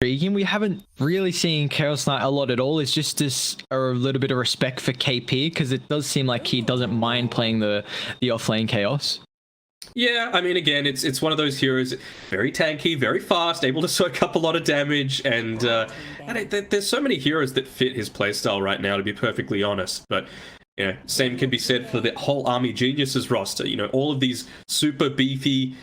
Intriguing. We haven't really seen Chaos Knight a lot at all. It's just this a little bit of respect for KP, because it does seem like he doesn't mind playing the offlane Chaos. Yeah, I mean, again, it's one of those heroes, very tanky, very fast, able to soak up a lot of damage, and there's so many heroes that fit his playstyle right now, to be perfectly honest. But yeah, same can be said for the whole Army Geniuses roster. You know, all of these super beefy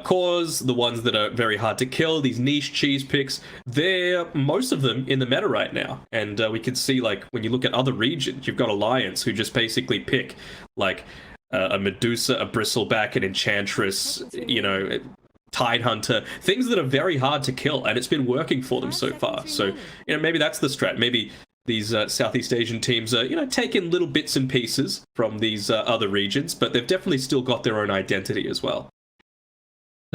cores, the ones that are very hard to kill, these niche cheese picks, they're most of them in the meta right now. And we can see, like, when you look at other regions, you've got Alliance who just basically pick like a Medusa, a Bristleback, an Enchantress, you know, Tidehunter, things that are very hard to kill, and it's been working for them so far. So, you know, maybe that's the strat. Maybe these Southeast Asian teams are, you know, taking little bits and pieces from these other regions, but they've definitely still got their own identity as well.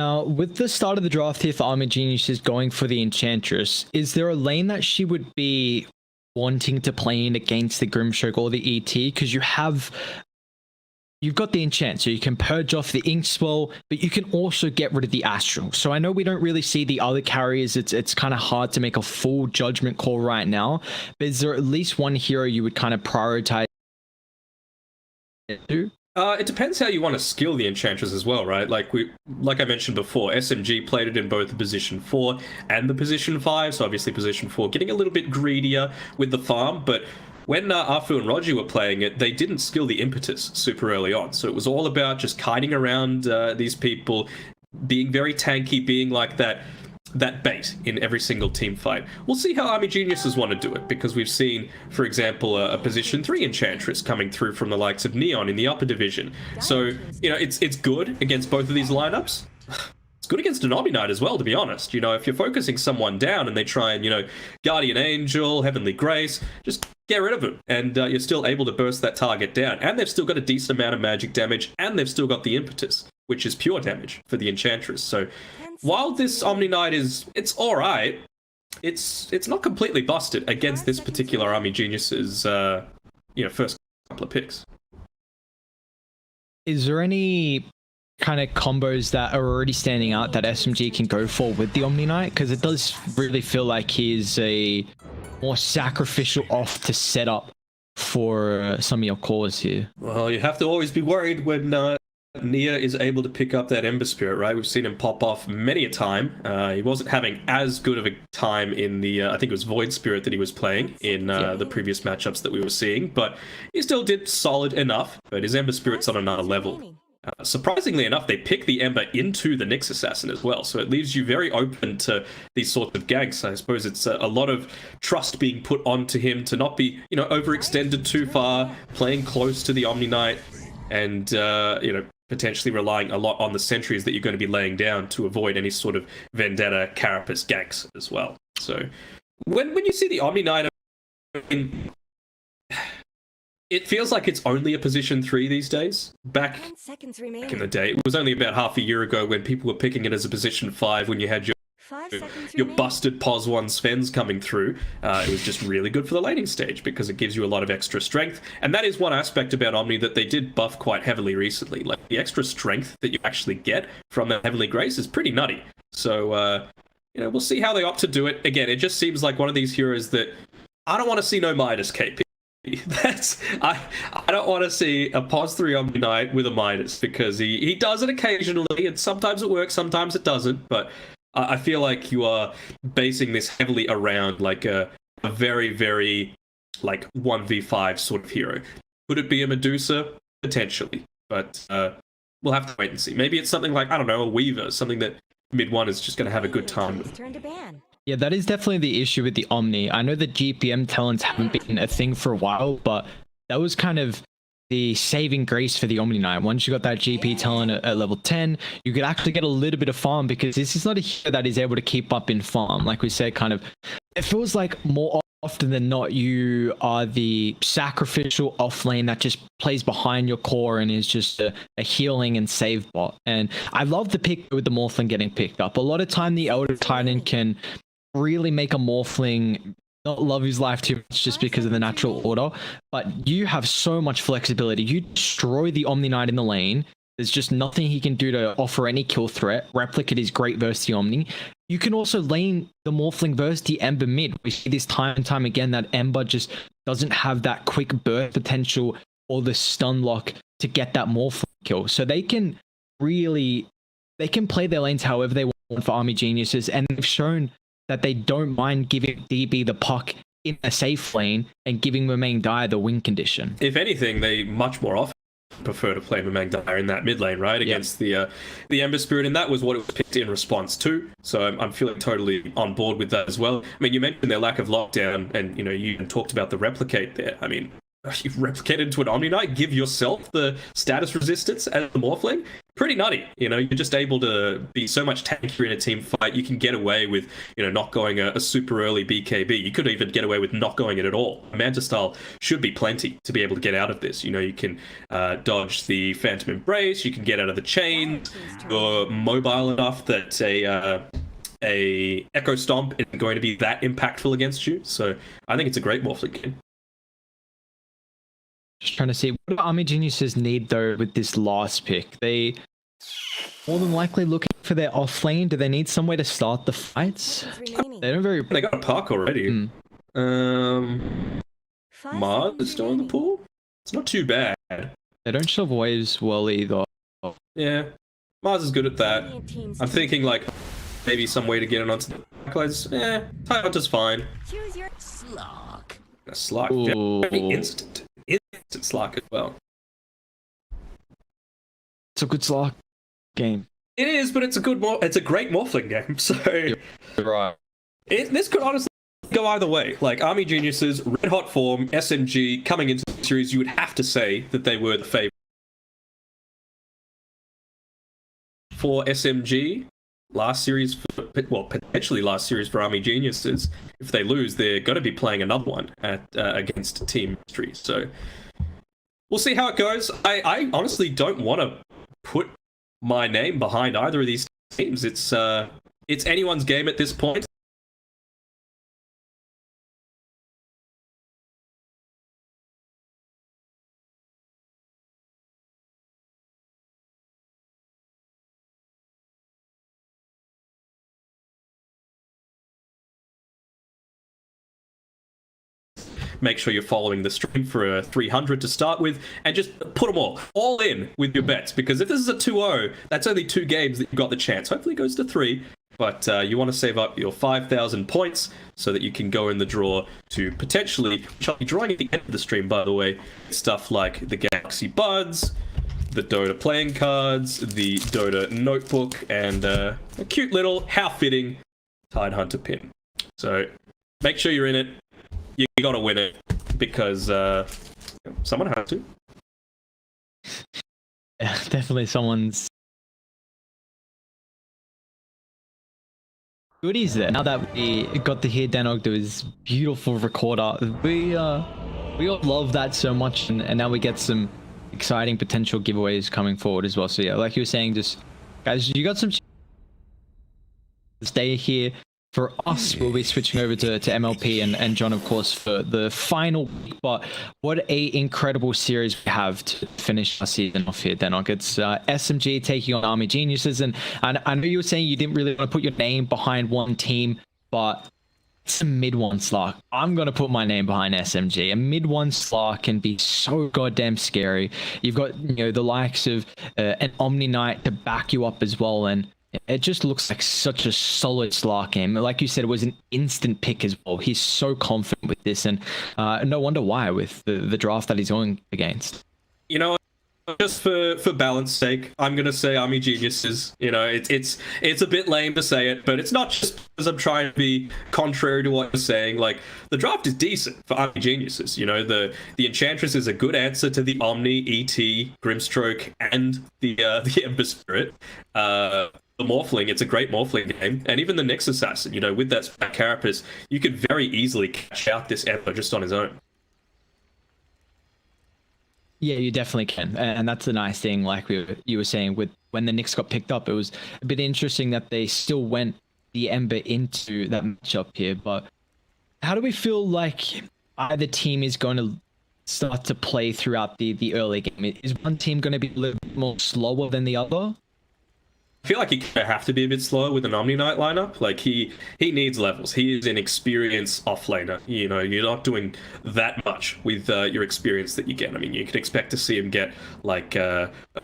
Now, with the start of the draft here for Army Geniuses going for the Enchantress, is there a lane that she would be wanting to play in against the Grimstroke or the ET? Because you've got the enchant, so you can purge off the ink spell, but you can also get rid of the astral. So I know we don't really see the other carriers. It's kind of hard to make a full judgment call right now, but is there at least one hero you would kind of prioritize to? It depends how you want to skill the Enchantress as well, right? Like I mentioned before, SMG played it in both the position 4 and the position 5, so obviously position 4 getting a little bit greedier with the farm, but when Arfu and Roger were playing it, they didn't skill the impetus super early on. So it was all about just kiting around these people, being very tanky, being like that bait in every single team fight. We'll see how Army Geniuses want to do it, because we've seen, for example, a position 3 Enchantress coming through from the likes of Neon in the upper division. So, you know, it's good against both of these lineups. It's good against an Omni Knight as well, to be honest. You know, if you're focusing someone down and they try and, you know, Guardian Angel, Heavenly Grace, just get rid of them, and you're still able to burst that target down. And they've still got a decent amount of magic damage, and they've still got the impetus, which is pure damage for the Enchantress. So while this Omni Knight it's all right, it's not completely busted against this particular Army Genius's you know, first couple of picks. Is there any kind of combos that are already standing out that SMG can go for with the Omni Knight? Because it does really feel like he's a more sacrificial off to set up for some of your cores here. Well, you have to always be worried when Nia is able to pick up that Ember Spirit, right? We've seen him pop off many a time. He wasn't having as good of a time in the, I think it was Void Spirit that he was playing in the previous matchups that we were seeing, but he still did solid enough, but his Ember Spirit's on another level. Surprisingly enough, they pick the Ember into the Nyx Assassin as well, so it leaves you very open to these sorts of ganks. I suppose it's a lot of trust being put onto him to not be, you know, overextended too far, playing close to the Omni Knight, and, you know, potentially relying a lot on the sentries that you're going to be laying down to avoid any sort of Vendetta, Carapace ganks as well. So when you see the Omni Knight, I mean, it feels like it's only a position 3 these days. Back in the day, it was only about half a year ago when people were picking it as a position 5 when you had your busted POS 1 Svens coming through. It was just really good for the laning stage because it gives you a lot of extra strength. And that is one aspect about Omni that they did buff quite heavily recently. Like, the extra strength that you actually get from that Heavenly Grace is pretty nutty. So, you know, we'll see how they opt to do it. Again, it just seems like one of these heroes that I don't want to see no Midas KP. I don't want to see a POS 3 Omni Knight with a Midas, because he does it occasionally, and sometimes it works, sometimes it doesn't, but I feel like you are basing this heavily around like a very, very like 1v5 sort of hero. Could it be a Medusa? Potentially, but we'll have to wait and see. Maybe it's something like, I don't know, a Weaver, something that mid one is just going to have a good time with. Yeah, that is definitely the issue with the Omni. I know the GPM talents haven't been a thing for a while, but that was kind of the saving grace for the Omni Knight. Once you got that GP talent at level 10, you could actually get a little bit of farm, because this is not a hero that is able to keep up in farm. Like we said, kind of, it feels like more often than not, you are the sacrificial off lane that just plays behind your core and is just a healing and save bot. And I love the pick with the Morphling getting picked up. A lot of time the Elder Titan can really make a Morphling not love his life too much just because of the natural order, but you have so much flexibility. You destroy the Omni Knight in the lane. There's just nothing he can do to offer any kill threat. Replicate is great versus the Omni. You can also lane the Morphling versus the Ember mid. We see this time and time again that Ember just doesn't have that quick burst potential or the stun lock to get that Morphling kill. So they can play their lanes however they want for Army Geniuses, and they've shown that they don't mind giving DB the puck in a safe lane and giving Mumang Dai the win condition. If anything, they much more often prefer to play Mumang Dai in that mid lane, right? Against the Ember Spirit, and that was what it was picked in response to. So I'm feeling totally on board with that as well. I mean, you mentioned their lack of lockdown, and you know, you talked about the replicate there. I mean, you replicate into an Omni Knight, give yourself the status resistance as the Morphling. pretty nutty. You know, you're just able to be so much tankier in a team fight. You can get away with, you know, not going a super early BKB. You could even get away with not going it at all. Manta style should be plenty to be able to get out of this. You know, you can dodge the Phantom Embrace. You can get out of the chain. You're mobile enough that a Echo Stomp isn't going to be that impactful against you. So I think it's a great Morphling game. Just trying to see, what do Army Geniuses need though with this last pick? They more than likely looking for their off lane. Do they need somewhere to start the fights? They don't very. They got a park already. Mars is still in the pool. It's not too bad. They don't shove waves well either. Yeah, Mars is good at that. I'm thinking like maybe some way to get it onto the backlines. Yeah, Tidehunter's fine. Choose your Slark. A Slark, very instant Slark as well. It's a good Slark game. It is, but it's a great Morphling game. So You're right. This could honestly go either way. Like Army Geniuses, red hot form, SMG coming into the series, you would have to say that they were the favorite. For SMG, last series, potentially last series for Army Geniuses. If they lose, they're going to be playing another one against Team Mystery. So we'll see how it goes. I honestly don't want to put my name behind either of these teams. It's anyone's game at this point. Make sure you're following the stream for a 300 to start with, and just put them all in with your bets, because if this is a 2-0, that's only 2 games that you've got the chance. Hopefully it goes to 3, but you want to save up your 5,000 points so that you can go in the draw to potentially, which I'll be drawing at the end of the stream, by the way, stuff like the Galaxy Buds, the Dota playing cards, the Dota notebook, and a cute little, how fitting, Tidehunter pin. So make sure you're in it. You gotta win it, because someone has to. Yeah, definitely someone's goodies there. Now that we got to hear Danog do his beautiful recorder, we all love that so much, and now we get some exciting potential giveaways coming forward as well. So yeah, like you were saying, just guys, you got some stay here. For us, we'll be switching over to MLP and John, of course, for the final week. But what a incredible series we have to finish our season off here, Denok. It's SMG taking on Army Geniuses. And I know you were saying you didn't really want to put your name behind one team, but it's a mid-1 Slark. I'm going to put my name behind SMG. A mid-1 Slark can be so goddamn scary. You've got, you know, the likes of an Omni Knight to back you up as well. And it just looks like such a solid Slark game. Like you said, it was an instant pick as well. He's so confident with this, and no wonder why with the draft that he's going against. You know, just for balance sake, I'm gonna say Army Geniuses. You know, it's a bit lame to say it, but it's not just because I'm trying to be contrary to what you're saying. Like, the draft is decent for Army Geniuses. You know, the Enchantress is a good answer to the Omni, ET, Grimstroke, and the Ember Spirit. The Morphling, it's a great Morphling game, and even the Nyx Assassin, you know, with that Carapace, you could very easily catch out this Ember just on his own. Yeah, you definitely can, and that's the nice thing. Like you were saying, with when the Nyx got picked up, it was a bit interesting that they still went the Ember into that matchup here. But how do we feel like either team is going to start to play throughout the early game? Is one team going to be a little bit more slower than the other? I feel like he kind of have to be a bit slower with an Omni Knight lineup. Like, he needs levels. He is an experienced offlaner. You know, you're not doing that much with your experience that you get. I mean, you could expect to see him get, like,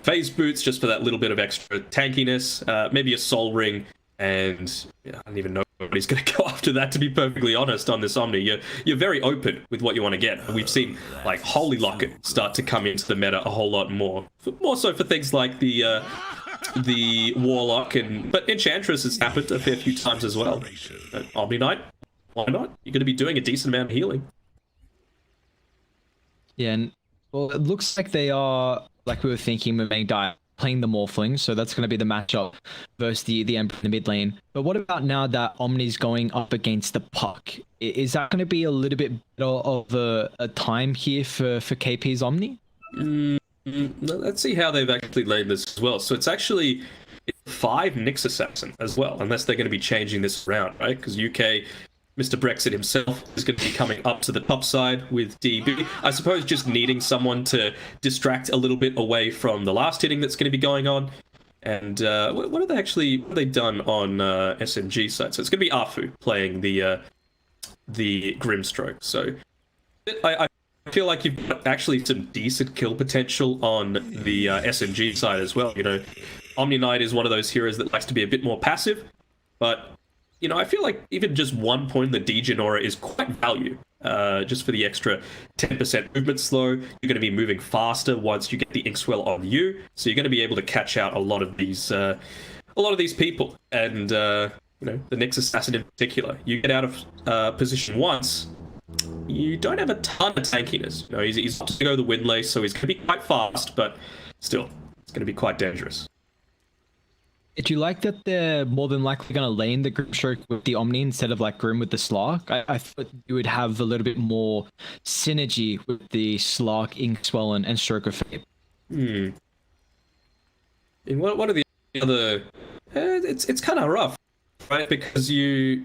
phase boots just for that little bit of extra tankiness, maybe a soul ring, and I don't even know what he's going to go after that, to be perfectly honest, on this Omni. You're very open with what you want to get. And we've seen, like, Holy Locket start to come into the meta a whole lot more. More so for things like the Warlock, but Enchantress has happened a fair few times as well. Omni Knight, why not? You're going to be doing a decent amount of healing. Yeah, and well, it looks like they are, like we were thinking, moving playing the Morphling, so that's going to be the matchup versus the Emperor in the mid lane. But what about now that Omni's going up against the Puck? Is that going to be a little bit better of a time here for KP's Omni? Let's see how they've actually laid this as well. So it's actually 5 Nyx Assassin as well, unless they're going to be changing this around, right? Because UK, Mr. Brexit himself is going to be coming up to the top side with DB. I suppose just needing someone to distract a little bit away from the last hitting that's going to be going on. And what have they done on SMG side? So it's going to be Afu playing the Grimstroke. So I feel like you've got actually some decent kill potential on the SMG side as well. You know, Omni Knight is one of those heroes that likes to be a bit more passive, but you know, I feel like even just 1 point in the Degen aura is quite value. Just for the extra 10% movement slow, you're going to be moving faster once you get the Inkswell on you, so you're going to be able to catch out a lot of these people. And you know, the Nyx Assassin in particular, you get out of position once, you don't have a ton of tankiness. You know, he's up to go the Windlace, so he's going to be quite fast, but still, it's going to be quite dangerous. Do you like that they're more than likely going to lane the Grimstroke with the Omni instead of like Grim with the Slark? I thought you would have a little bit more synergy with the Slark, Inkswell, and Stroke of Fate. And what are the other... it's kind of rough, right? Because I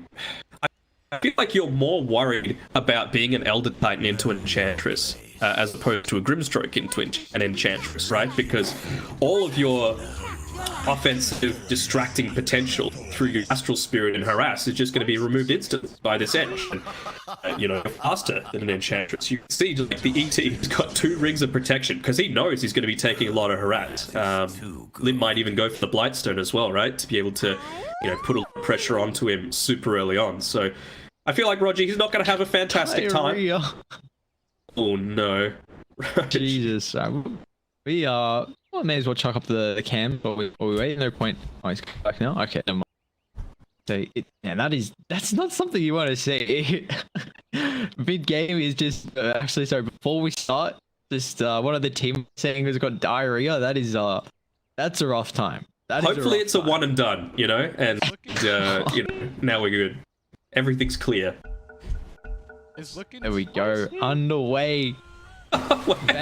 feel like you're more worried about being an Elder Titan into an Enchantress as opposed to a Grimstroke into an Enchantress, right? Because all of your offensive distracting potential through your Astral Spirit and Harass is just going to be removed instantly by this edge. And, you know, faster than an Enchantress. You can see like the ET has got 2 rings of protection because he knows he's going to be taking a lot of Harass. Lim might even go for the Blightstone as well, right? To be able to, you know, put a lot of pressure onto him super early on. So I feel like Roger, he's not going to have a fantastic time. Oh no. Jesus. We well, may as well chuck up the cam or we wait. No point. Oh, he's back now. Okay, never mind. So that's not something you want to see. Mid game is just actually, sorry, before we start, just one of the team saying has got diarrhea. That's a rough time. Hopefully it's a one and done, you know, and you know, now we're good. Everything's clear. There we go. Underway. I wonder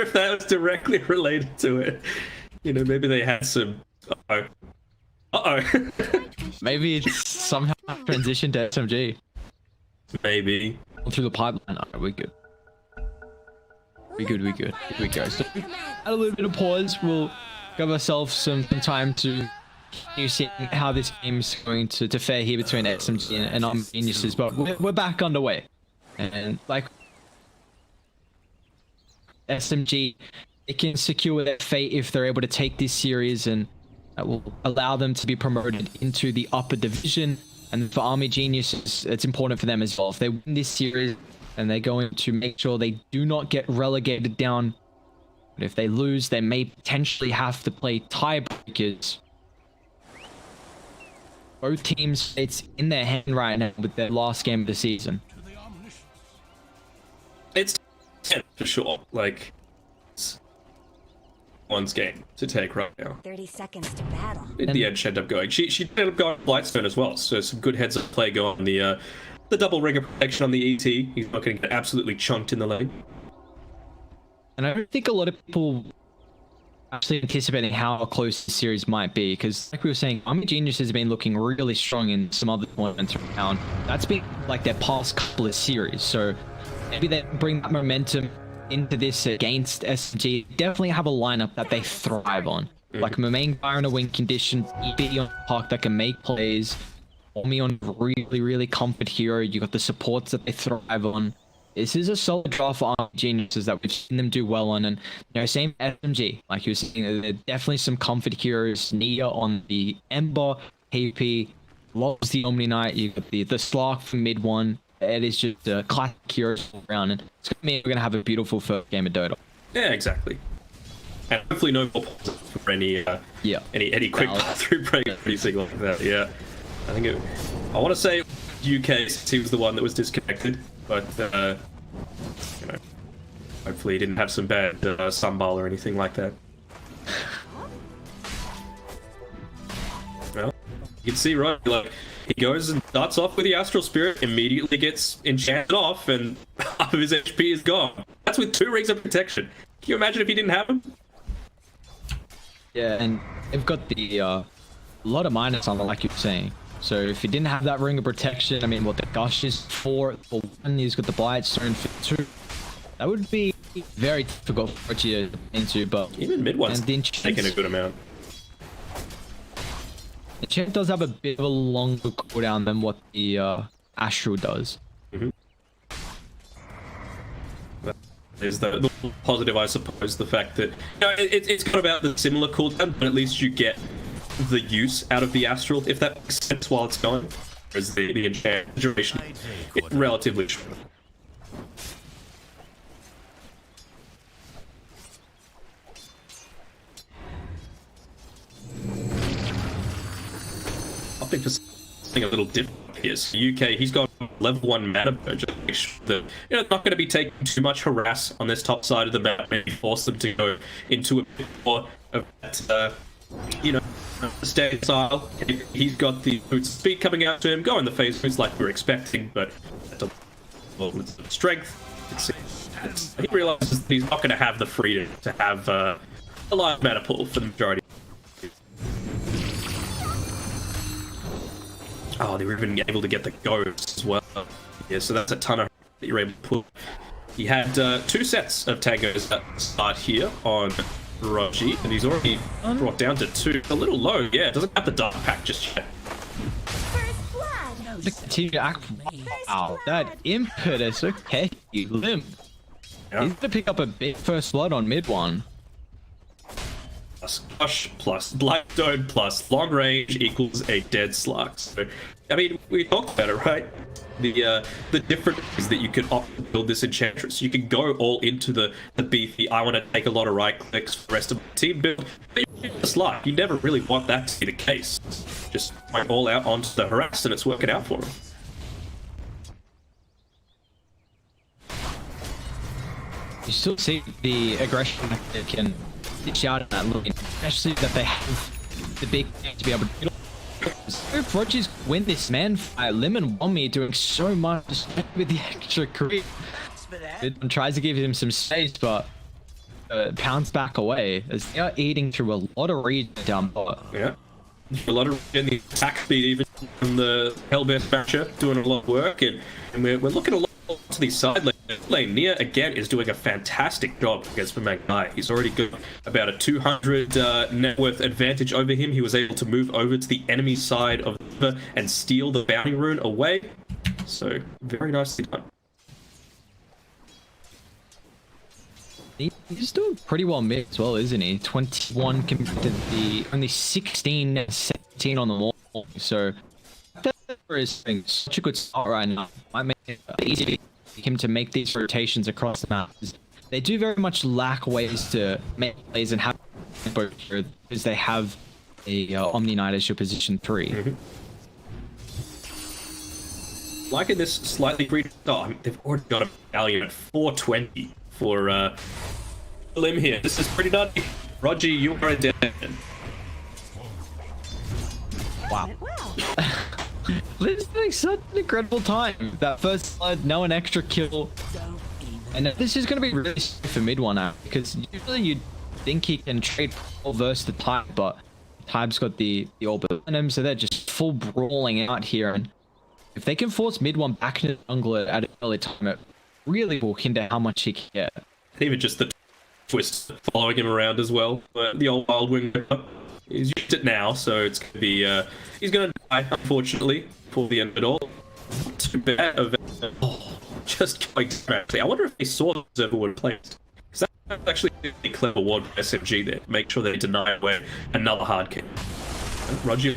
if that was directly related to it. You know, maybe they had some... Uh-oh. Maybe it's somehow transitioned to SMG. Maybe. Through the pipeline. Alright, we're good. We good. Here we go. So, add a little bit of pause. We'll give ourselves some time to continue seeing how this game's going to fare here between SMG and Omni Geniuses. But we're back underway. And like SMG, they can secure their fate if they're able to take this series, and that will allow them to be promoted into the upper division. And for Army Geniuses, it's important for them as well. If they win this series, and they're going to make sure they do not get relegated down. But if they lose, they may potentially have to play tiebreakers. Both teams, it's in their hand right now with their last game of the season. It's for sure. Like, it's one's game to take right now. 30 seconds to battle. The edge ended up going. She ended up going Blightstone as well. So some good heads up play going on the double ring of protection on the ET. He's not going to get absolutely chunked in the lane. And I don't think a lot of people actually anticipating how close the series might be, because like we were saying, Army Genius has been looking really strong in some other tournaments around. That's been like their past couple of series, so maybe they bring that momentum into this against SG. Definitely have a lineup that they thrive on. Like Main Fire in a win condition, EB on Park that can make plays, Omni on really comfort hero. You got the supports that they thrive on. This is a solid draw for Army Geniuses that we've seen them do well on, and you know, same SMG. Like you were saying, there are definitely some comfort heroes. Nia on the Ember, KP loves the Omni Knight. You got the Slark for mid one. It is just a classic hero all around, and it's gonna mean we're gonna have a beautiful first game of Dota. Yeah, exactly. And hopefully no more for any quick through break or anything like that. Yeah, I think I want to say UK since he was the one that was disconnected, but you know, Hopefully he didn't have some bad sunball or anything like that. Well, you can see, right, like, he goes and starts off with the Astral Spirit, immediately gets enchanted off, and half of his HP is gone. That's with 2 rings of protection. Can you imagine if he didn't have them? Yeah, and they've got the a lot of minus on it, like you're saying. So if he didn't have that ring of protection, I mean, what the Gush is for 1, he's got the Blight Stone for 2. That would be very difficult for you to get into, but Even mid one's taking a good amount. The Enchant does have a bit of a longer cooldown than what the Astral does. Is the positive, I suppose, the fact that it's got about the similar cooldown, but at least you get the use out of the Astral, if that makes sense, while it's going. Whereas the enchant duration is relatively short. I think for something a little different here. So UK, he's got level 1 mana purge. That not going to be taking too much harass on this top side of the map. Maybe force them to go into a bit more of that, stand style. He's got the boot speed coming out to him, going the phase boots like we were expecting, but strength. He realizes he's not going to have the freedom to have a live mana pool for the majority. Oh, they were even able to get the ghosts as well. Yeah, so that's a ton of that you're able to pull. He had 2 sets of tangos at the start here on Rogi, and he's already brought down to 2. A little low, yeah. Doesn't have the dark pack just yet. Continue to act. Wow, that impetus. Okay, you limp. Yeah. He's gonna pick up a big first blood on mid 1. Plus Gush plus Blackstone plus long range equals a dead Slark. So, I mean, we talked about it, right? The different ways that you could opt to build this Enchantress. You can go all into the beefy, I want to take a lot of right clicks for the rest of the team build. But you're just like, you never really want that to be the case. Just went all out onto the harass and it's working out for him. You still see the aggression that they can dish out in that look, especially that they have the big thing to be able to do. If Rogers win this man fight, Lemon Wommy doing so much with the extra creep. It tries to give him some space, but pounds back away as they are eating through a lot of region down bottom. Yeah. A lot of in the attack speed, even from the Hellbent Basher, doing a lot of work, and we're looking a lot to the side lane. Nia again is doing a fantastic job against Knight. He's already got about a 200 net worth advantage over him. He was able to move over to the enemy side of the river and steal the bounty rune away. So very nicely done. He's doing pretty well mid as well, isn't he? 21 compared to the only 16 and 17 on the wall. So that is having such a good start right now. Might make it easy for him to make these rotations across the map. They do very much lack ways to make plays and have both here because they have a Omni Knight as your position 3. Mm-hmm. Liking this slightly free. Oh, they've already got a value at 420 for Lim here. This is pretty nutty. Roger, you are a dead man. Wow. This is doing such an incredible time. That first blood, no an extra kill. And this is going to be really safe for mid one now, because usually you'd think he can trade all versus the Type, but Type's got the orb on him, so they're just full brawling out here. And if they can force mid one back into the jungle at an early time, it really will hinder how much he can get. Even just the twist following him around as well. The old wild wing, he's used it now, so it's going to be, he's going to die, unfortunately, for the end of it all. Not too bad of just going correctly. I wonder if they saw the observer would have placed. Because that's actually a really clever ward by SMG there. Make sure they deny away another hard kick. Roger,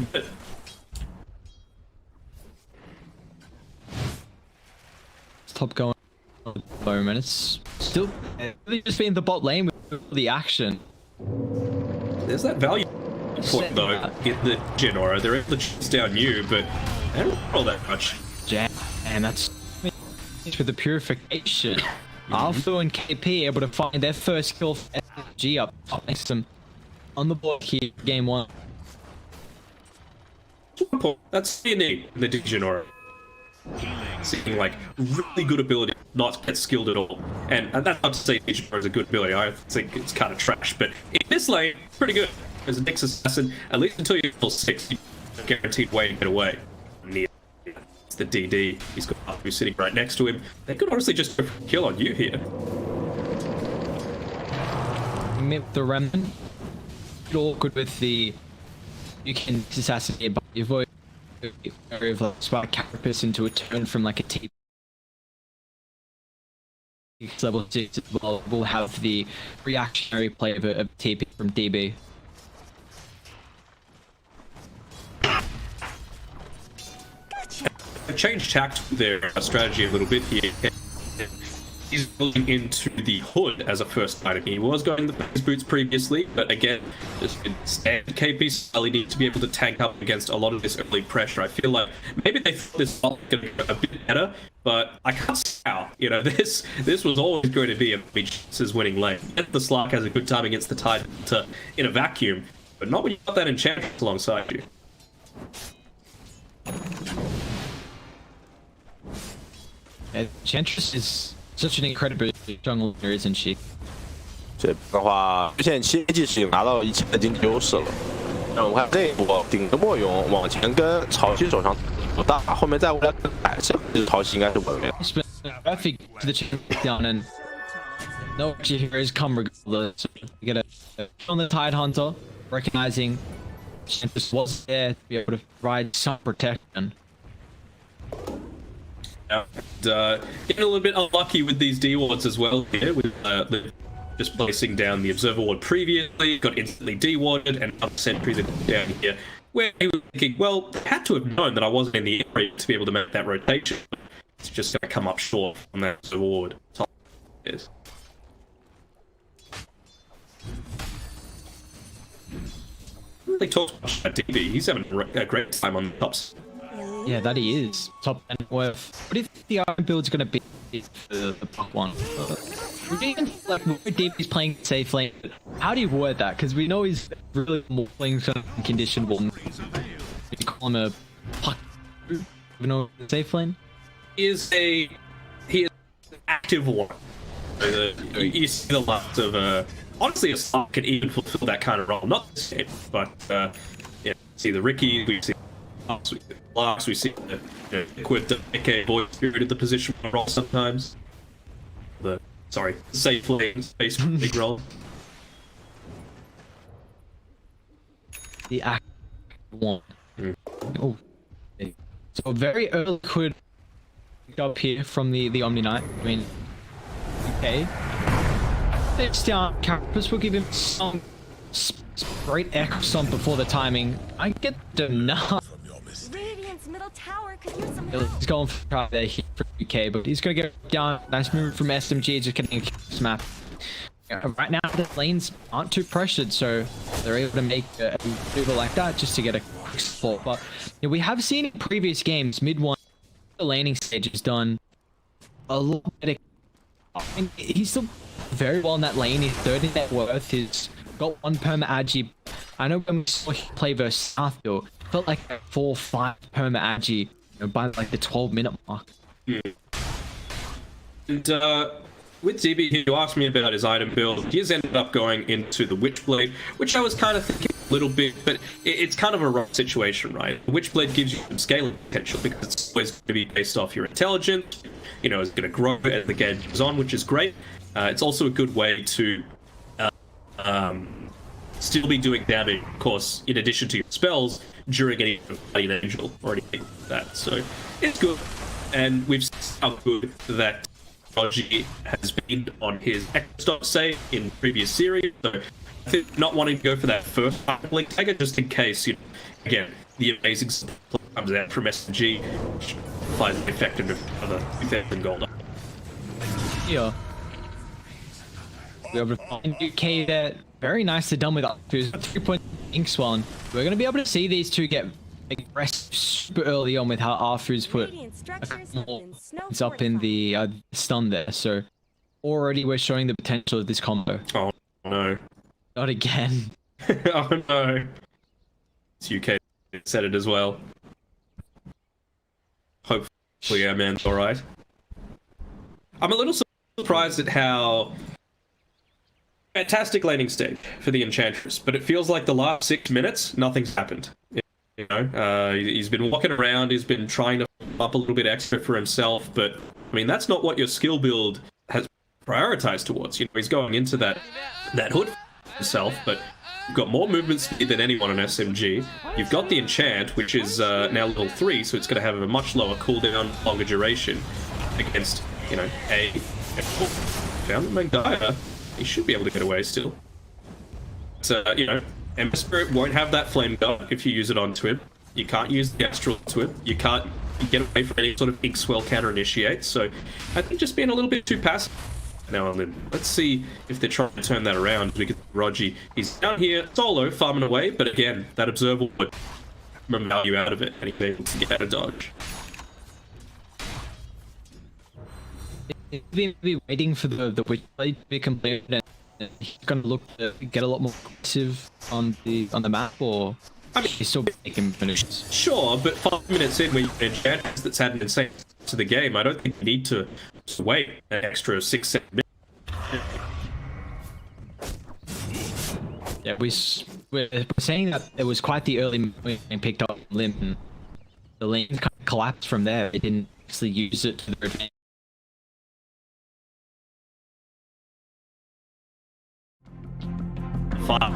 Top going at the moment. It's still really just being the bot lane with the action. there's that value point though. Get the Genora, they're able to chase down you, but they don't roll that much. Jam, and that's with the purification. Arthur and KP able to find their first kill for SMG up next to them on the board here, game 1. That's what you need in the Division, or seeing like really good ability, not get skilled at all. And that's not to say Division is a good ability. I think it's kind of trash, but in this lane, it's pretty good. As a Nyx assassin, at least until you're level 6, you're guaranteed way to get away. It's the DD. He's got Arthur sitting right next to him. They could honestly just go for a kill on you here. The remnant, awkward with the you can assassinate, but you avoid area of like spark carapace into a turn from like a TP. Level 6 as well will have the reactionary play of a TP from DB. I've changed tact their strategy a little bit here. He's going into the hood as a first item. He was going the phase boots previously, but again, just in standard KP style, he needs to be able to tank up against a lot of this early pressure. I feel like maybe they thought this was going to be a bit better, but I can't see how. You know, this was always going to be a big chances winning lane. The Slark has a good time against the Tide in a vacuum, but not when you got that enchantment alongside you. Enchantress is such an incredibly strong leader, isn't she? 这边的话，之前7技是拿到1000的经济优势了。那我们看这一波顶着末勇往前跟潮汐手上不大，后面再过来改，这个潮汐应该是稳的。Perfect to the down and no heroes come regardless. You get a on the Tide Hunter, recognizing Enchantress was there to be able to provide some protection. And, getting a little bit unlucky with these D wards as well here, with just placing down the observer ward previously, got instantly D-warded, and other sentries are down here, where he was thinking, well, I had to have known that I wasn't in the area to be able to make that rotation. It's just going to come up short on that observer ward. Top is. They talk much about DB. He's having a great time on the tops. Yeah, that he is. Top end worth. What do you think the iron build's gonna be for the buck one? Like, DB's playing safe lane. How do you word that? Because we know he's really more playing some conditioned one. You call him a puck. You know, safe lane. He is an active one. You see the lots of honestly, a Slark can even fulfill that kind of role. Not the same, but yeah. See the Ricky. We see Larks, we see the Liquid AK Void Spirit at the position role sometimes. Safe lane space big role. The active one. Oh, so very early could up here from the Omni Knight. I mean, okay. Next down, Carapace will give him some great echo stomp before the timing. I get denied. Radiant's middle tower could use some He's going for try there here for UK, but he's gonna get down. Nice move from SMG, just getting a snap. Right now, the lanes aren't too pressured, so they're able to make a move like that just to get a quick support. But you know, we have seen in previous games, mid one, the laning stage has done a lot better. And he's still very well in that lane. He's 30 net worth. He's got 1 perma agi. I know when we saw him play versus Southfield, it felt like a 4-5 perma agi, you know, by like the 12-minute mark. And with DB, you asked me about his item build. He's ended up going into the Witchblade, which I was kind of thinking a little bit, but it's kind of a rough situation, right? The Witchblade gives you some scaling potential because it's always going to be based off your intelligence. You know, it's going to grow as the game goes on, which is great. It's also a good way to still be doing damage, of course, in addition to your spells during any Guardian Angel or anything like that. So it's good, and we've seen how good that Rogi has been on his stop save in previous series. So I think not wanting to go for that first link tagger just in case, you know, again, the amazing stuff comes out from SMG, which applies the effectiveness of the 2000 gold. Yeah. We're able to find UK there. Very nicely done with up to 3-point Inkswan. We're going to be able to see these two get aggressive super early on with how Arthur's put a couple more points up in the stun there. So already we're showing the potential of this combo. Oh no. Not again. Oh no. It's UK said it as well. Hopefully our man's alright. I'm a little surprised at how fantastic laning stage for the Enchantress, but it feels like the last 6 minutes, nothing's happened. You know, he's been walking around, he's been trying to up a little bit extra for himself, but I mean, that's not what your skill build has prioritized towards. You know, he's going into that hood for himself, but you've got more movement speed than anyone on SMG. You've got the enchant, which is now level 3, so it's going to have a much lower cooldown, longer duration against, you know, found the Magdaya. He should be able to get away still. So, you know, Ember Spirit won't have that flame gun if you use it onto him. You can't use the Astral to him. You can't get away from any sort of Ink Swell counter initiate. So I think just being a little bit too passive now and then. Let's see if they're trying to turn that around, because Rogi, he's down here solo, farming away, but again, that observer would value out of it, and he's able to get out of dodge. Be waiting for the witch blade to be completed, and he's gonna look to get a lot more aggressive on the map, or I mean, he's still making finishes. Sure, but 5 minutes in, when you're an Enchantress that's had an insane to the game, I don't think you need to wait an extra 6-7 minutes. Yeah, we're saying that it was quite the early and picked up Limp, and the lane kind of collapsed from there. They didn't actually use it to their advantage.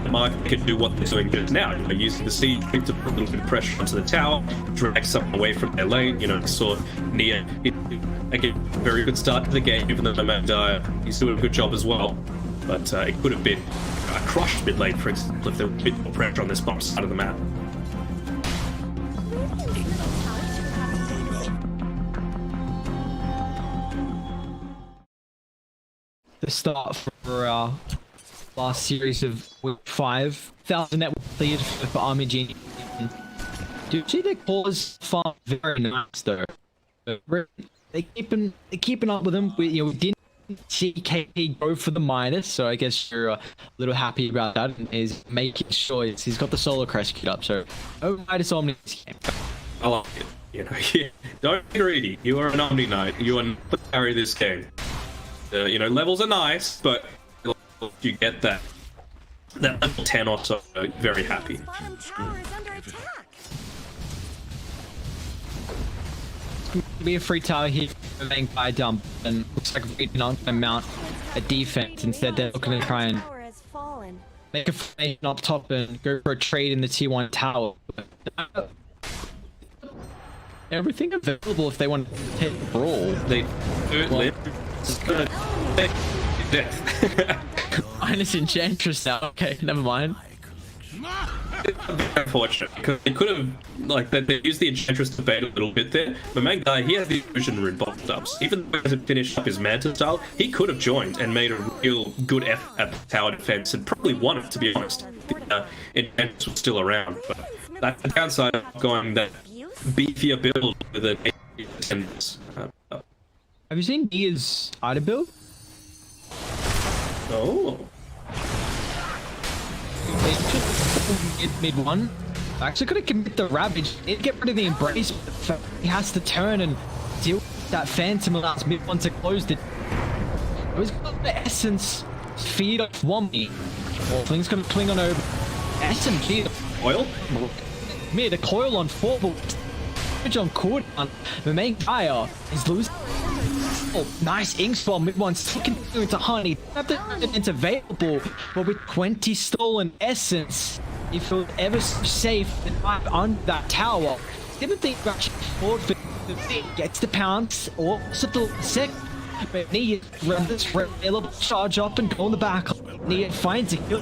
Mark could do what they're doing just now, you know, using the siege to put a little bit of pressure onto the tower, drag something away from their lane. You know, saw Nia, again, very good start to the game, even though Magdaya, he's doing a good job as well. But it could have been a crushed mid lane, for example, if there was a bit more pressure on this bottom side of the map. The start for our last series of week 5. 1,000 net cleared for Army Genius. Do you see their cores farm very nice though? They keeping up with them. We didn't see KP go for the minus, so I guess you're a little happy about that. And is making sure he's got the solo crest queued up. So no minus Omni this game. I like it. You know, don't be greedy. You are an Omni Knight. You are not to carry this game. You know, levels are nice, but you get that level 10 or so, very happy. Bottom tower is under attack. Be a free tower here for main guy dump, and looks like we're not going to mount a defense. Instead, they're looking to try and Tower has fallen. make a formation up top and go for a trade in the T1 tower. Everything available if they want to hit brawl. They do it live. It's gonna take death. Minus Enchantress now. Okay, never mind. Unfortunate, because they could have, like, they used the Enchantress to bait a little bit there. But Magdaya, he has the illusion rune bombed up. Even though he hasn't finished up his Manta style, he could have joined and made a real good effort at the tower defense and probably won it, to be honest. The Enchantress was still around, but that's the downside of going that beefier build with an 8 Have you seen Nia's item build? Oh. Mid one. Actually, could have commit the Ravage. He'd get rid of the Embrace, but he has to turn and deal with that Phantom allows mid one to close it. It was got the Essence feed off Womni. Fling's gonna cling on over. SMG. Oil? Mid, a coil on 4, but on cooldown. The main guy is losing. Oh, nice ink swell. Mid one sticking into honey. It's available, but with 20 stolen essence, you feel ever so safe and on that tower. Didn't think about forward for gets the pounce or the sec. But Nia runs this available charge up and go on the back. Nia finds it.